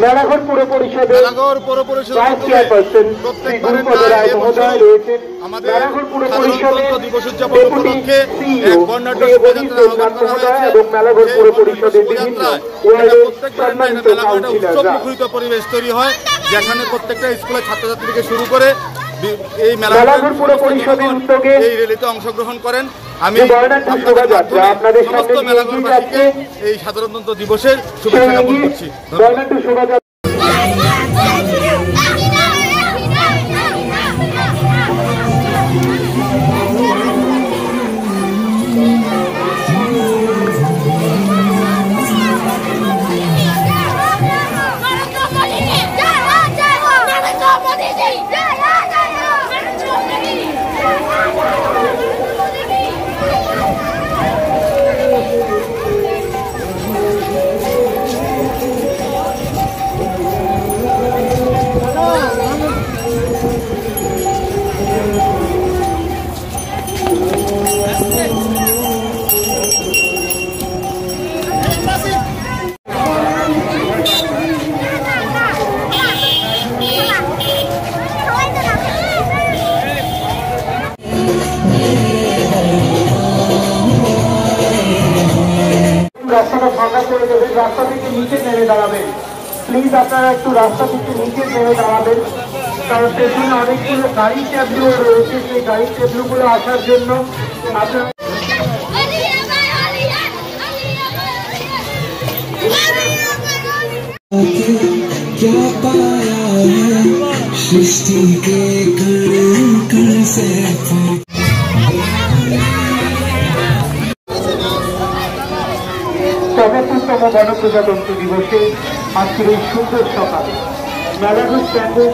মেলাঘর পৌর পরিষদের vice chairperson Shri dhrupad রায় মহোদয় রয়েছেন। মেলাঘর পৌর পরিষদের ডেপুটি সিইও দেবজিৎ মহোদয় এবং মেলাঘর পৌর পরিষদের বিভিন্ন ওয়ার্ডের সম্মানিত কাউন্সিলররা। পরিবেশ তৈরি হয় যেখানে প্রত্যেকটা স্কুলের ছাত্রছাত্রী থেকে শুরু করে এই মেলাঘর পৌর পরিষদের উদ্যোগে এই র্যালিতে অংশগ্রহণ করেন। আমি শোভাযাত্রা আপনাদের সামনে এগিয়ে যাচ্ছে। এই সাধারণতন্ত্র দিবসের শুভেচ্ছা জ্ঞাপন করছি। বর্ণাঢ্য শোভাযাত্রা রাস্তাটা ফাঁকা করে দেবেন, রাস্তা থেকে নিচে নেমে দাঁড়াবেন। প্লিজ আপনারা একটু রাস্তা থেকে নিচে নেমে দাঁড়াবেন, কারণ পেছনে অনেকগুলো গাড়ি ট্যাবলু রয়েছে। সেই গাড়ি ট্যাবলুগুলো আসার জন্য আপনারা क्या पाया है सृष्टि के कण कण से চতুর্থতম গণপ্রজাতন্ত্র দিবসে আজকের এই সুন্দর সকালে মেলাঘর স্ট্যান্ডে